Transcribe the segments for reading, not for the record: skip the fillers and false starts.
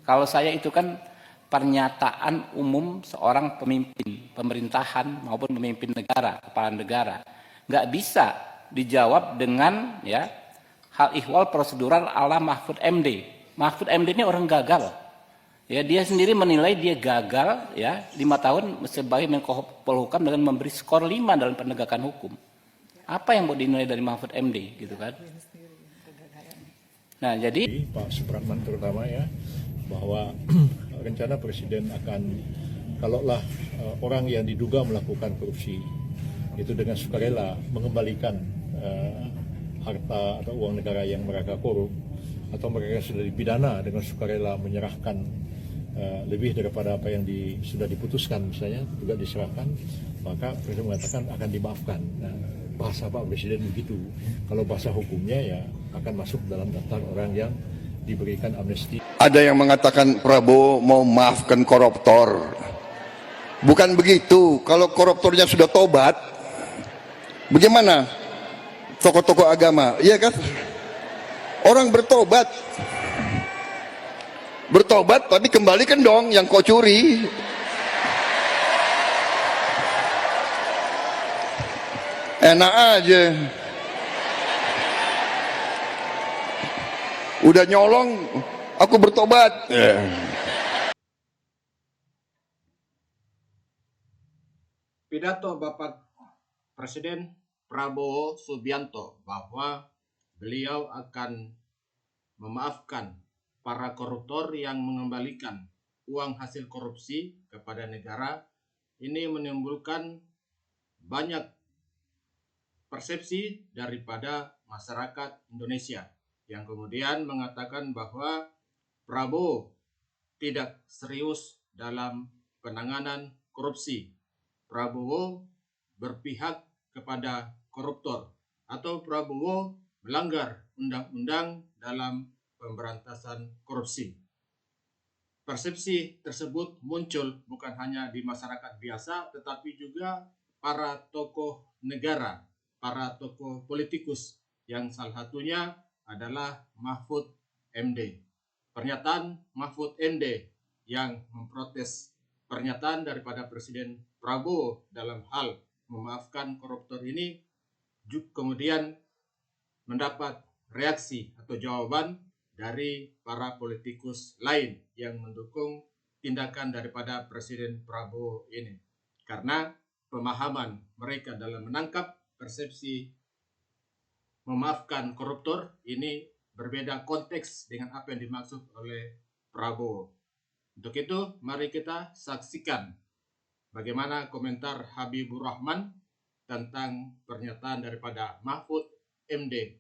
Kalau saya itu kan pernyataan umum seorang pemimpin pemerintahan maupun pemimpin negara, kepala negara. Nggak bisa dijawab dengan ya hal ihwal prosedural ala Mahfud MD. Mahfud MD ini orang gagal. Ya, dia sendiri menilai dia gagal ya 5 tahun sebagai Menko Polhukam dengan memberi skor 5 dalam penegakan hukum. Apa yang mau dinilai dari Mahfud MD gitu kan? Nah, jadi Pak Supratman terutama ya, bahwa rencana Presiden akan kalaulah orang yang diduga melakukan korupsi itu dengan sukarela mengembalikan harta atau uang negara yang mereka korup, atau mereka sudah dipidana dengan sukarela menyerahkan lebih daripada apa yang sudah diputuskan misalnya juga diserahkan, maka Presiden mengatakan akan dimaafkan. Nah, bahasa Pak Presiden begitu. Kalau bahasa hukumnya ya akan masuk dalam daftar orang yang diberikan amnesti. Ada yang mengatakan Prabowo mau maafkan koruptor. Bukan begitu. Kalau koruptornya sudah tobat, bagaimana tokoh-tokoh agama? Iya kan? Orang bertobat tapi kembalikan dong yang kau curi. Enak aja. Udah nyolong, aku bertobat. Pidato Bapak Presiden Prabowo Subianto bahwa beliau akan memaafkan para koruptor yang mengembalikan uang hasil korupsi kepada negara ini menimbulkan banyak persepsi daripada masyarakat Indonesia yang kemudian mengatakan bahwa Prabowo tidak serius dalam penanganan korupsi. Prabowo berpihak kepada koruptor atau Prabowo melanggar undang-undang dalam pemberantasan korupsi. Persepsi tersebut muncul bukan hanya di masyarakat biasa, tetapi juga para tokoh negara, para tokoh politikus, yang salah satunya adalah Mahfud MD. Pernyataan Mahfud MD yang memprotes pernyataan daripada Presiden Prabowo dalam hal memaafkan koruptor ini kemudian mendapat reaksi atau jawaban dari para politikus lain yang mendukung tindakan daripada Presiden Prabowo ini. Karena pemahaman mereka dalam menangkap persepsi memaafkan koruptor ini berbeda konteks dengan apa yang dimaksud oleh Prabowo. Untuk itu, mari kita saksikan bagaimana komentar Habibur Rahman tentang pernyataan daripada Mahfud MD.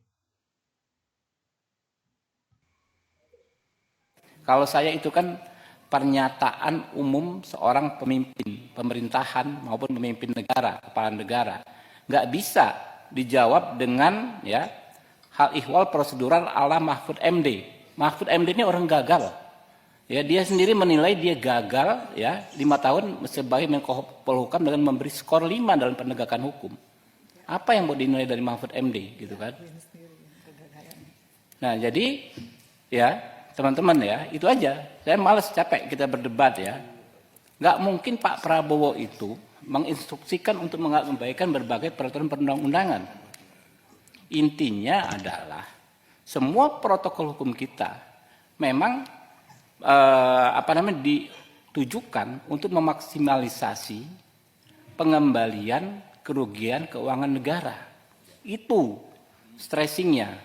kalau saya itu kan pernyataan umum seorang pemimpin pemerintahan maupun pemimpin negara, kepala negara. Nggak bisa dijawab dengan ya hal ihwal prosedural ala Mahfud MD. Mahfud MD ini orang gagal. Ya, dia sendiri menilai dia gagal ya 5 tahun sebagai Menko Polhukam dengan memberi skor 5 dalam penegakan hukum. Apa yang mau dinilai dari Mahfud MD gitu kan? Nah, jadi ya teman-teman ya, itu aja. Saya malas, capek kita berdebat ya. Nggak mungkin Pak Prabowo itu menginstruksikan untuk mengabaikan berbagai peraturan perundang-undangan. Intinya adalah semua protokol hukum kita memang ditujukan untuk memaksimalisasi pengembalian kerugian keuangan negara. Itu stressingnya.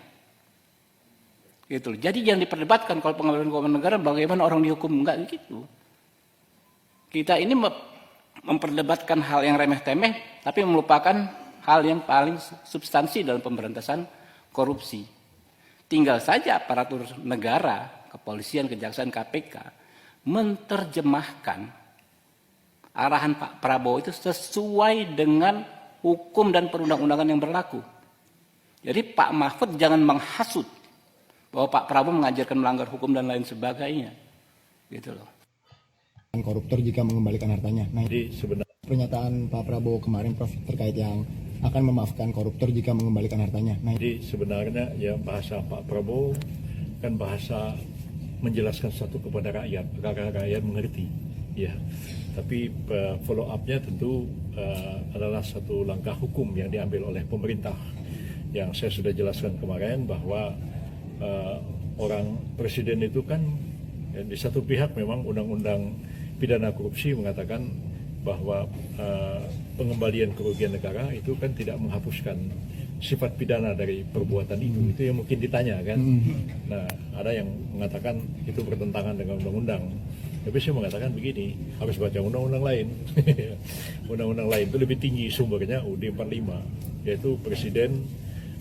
Gitu. Jadi yang diperdebatkan kalau pengembalian keuangan negara bagaimana orang dihukum, enggak gitu. Kita ini memperdebatkan hal yang remeh-temeh tapi melupakan hal yang paling substansi dalam pemberantasan korupsi. Tinggal saja aparatur negara, kepolisian, kejaksaan, KPK menerjemahkan arahan Pak Prabowo itu sesuai dengan hukum dan perundang-undangan yang berlaku. Jadi Pak Mahfud jangan menghasut bahwa Pak Prabowo mengajarkan melanggar hukum dan lain sebagainya, gitu loh. Koruptor jika mengembalikan hartanya. Nah, Jadi sebenarnya pernyataan Pak Prabowo kemarin, Prof, terkait yang akan memaafkan koruptor jika mengembalikan hartanya. Nah, sebenarnya ya bahasa Pak Prabowo kan bahasa menjelaskan sesuatu kepada rakyat agar rakyat mengerti, ya. Tapi follow up-nya tentu adalah satu langkah hukum yang diambil oleh pemerintah, yang saya sudah jelaskan kemarin bahwa orang presiden itu kan di satu pihak memang undang-undang pidana korupsi mengatakan bahwa pengembalian kerugian negara itu kan tidak menghapuskan sifat pidana dari perbuatan itu yang mungkin ditanya kan. Nah, ada yang mengatakan itu bertentangan dengan undang-undang. Tapi saya mengatakan begini, harus baca undang-undang lain. Undang-undang lain itu lebih tinggi sumbernya UUD 45, yaitu presiden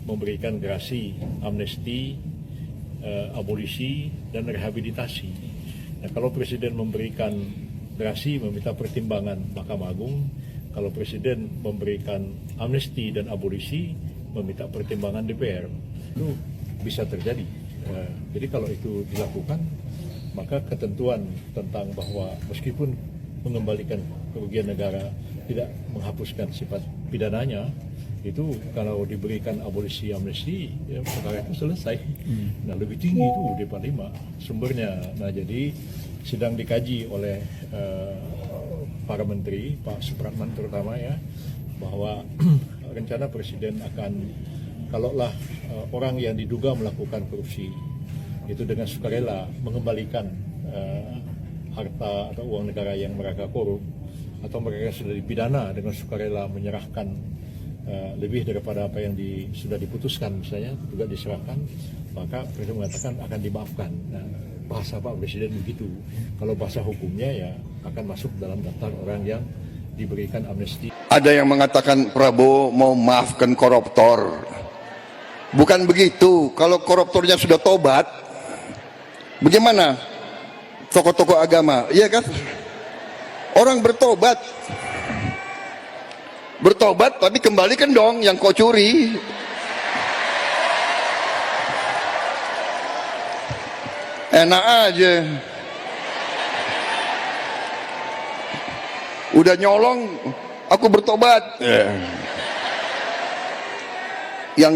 memberikan gerasi, amnesti, abolisi, dan rehabilitasi. Nah, kalau presiden memberikan gerasi, meminta pertimbangan Mahkamah Agung. Kalau presiden memberikan amnesti dan abolisi, meminta pertimbangan DPR. Itu bisa terjadi. Jadi kalau itu dilakukan, maka ketentuan tentang bahwa meskipun mengembalikan kerugian negara tidak menghapuskan sifat pidananya, itu kalau diberikan abolisi amnesti, ya perkara itu selesai. Nah, lebih tinggi itu UUD 45 sumbernya. Nah, jadi sedang dikaji oleh para menteri, Pak Supratman terutama, ya, bahwa rencana presiden akan, kalaulah orang yang diduga melakukan korupsi itu dengan sukarela mengembalikan harta atau uang negara yang mereka korup, atau mereka yang sudah dipidana dengan sukarela menyerahkan lebih daripada apa yang sudah diputuskan, misalnya juga diserahkan, maka presiden mengatakan akan dimaafkan. Nah, bahasa Pak Presiden begitu. Kalau bahasa hukumnya ya akan masuk dalam daftar orang yang diberikan amnesti. Ada yang mengatakan Prabowo mau maafkan koruptor. Bukan begitu. Kalau koruptornya sudah tobat, bagaimana tokoh-tokoh agama? Iya kan? Orang bertobat tapi kembalikan dong yang kau curi. Enak aja. Udah nyolong, aku bertobat. Yang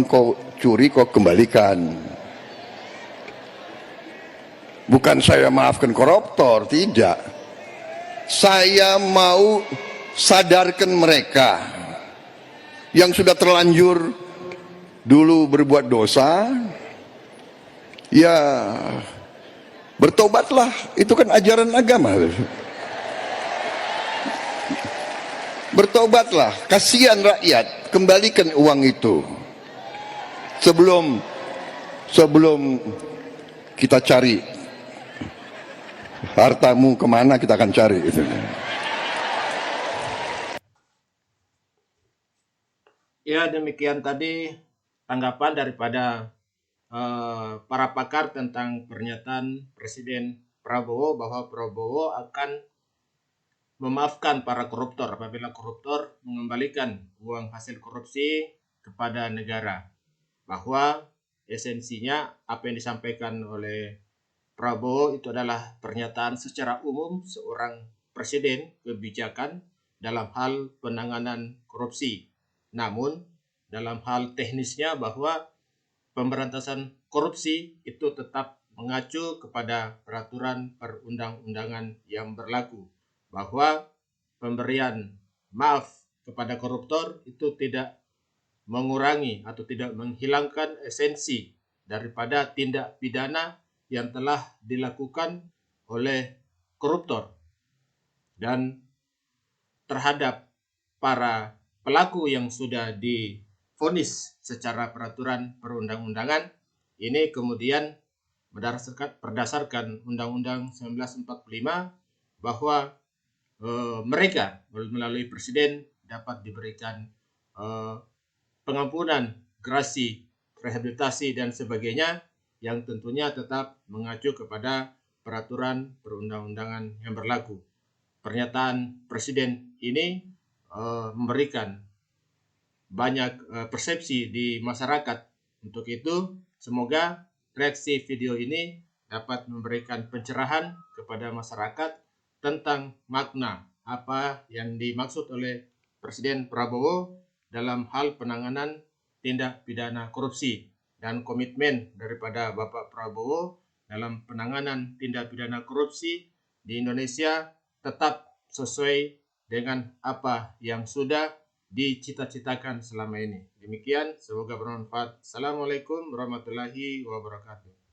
kau curi kau kembalikan. Bukan saya maafkan koruptor, tidak. Saya mau sadarkan mereka yang sudah terlanjur dulu berbuat dosa. Ya, bertobatlah, itu kan ajaran agama. Bertobatlah, kasihan rakyat, kembalikan uang itu. Sebelum kita cari hartamu kemana, kita akan cari itu. Ya, demikian tadi tanggapan daripada para pakar tentang pernyataan Presiden Prabowo bahwa Prabowo akan memaafkan para koruptor apabila koruptor mengembalikan uang hasil korupsi kepada negara. Bahwa esensinya apa yang disampaikan oleh Prabowo itu adalah pernyataan secara umum seorang presiden kebijakan dalam hal penanganan korupsi. Namun dalam hal teknisnya bahwa pemberantasan korupsi itu tetap mengacu kepada peraturan perundang-undangan yang berlaku, bahwa pemberian maaf kepada koruptor itu tidak mengurangi atau tidak menghilangkan esensi daripada tindak pidana yang telah dilakukan oleh koruptor, dan terhadap para pelaku yang sudah divonis secara peraturan perundang-undangan ini kemudian berdasarkan Undang-Undang 1945 bahwa mereka melalui presiden dapat diberikan pengampunan, gerasi, rehabilitasi dan sebagainya yang tentunya tetap mengacu kepada peraturan perundang-undangan yang berlaku. Pernyataan presiden ini memberikan banyak persepsi di masyarakat. Untuk itu, semoga reaksi video ini dapat memberikan pencerahan kepada masyarakat tentang makna apa yang dimaksud oleh Presiden Prabowo dalam hal penanganan tindak pidana korupsi. dan komitmen daripada Bapak Prabowo dalam penanganan tindak pidana korupsi di Indonesia tetap sesuai dengan apa yang sudah dicita-citakan selama ini. Demikian, semoga bermanfaat. Assalamualaikum warahmatullahi wabarakatuh.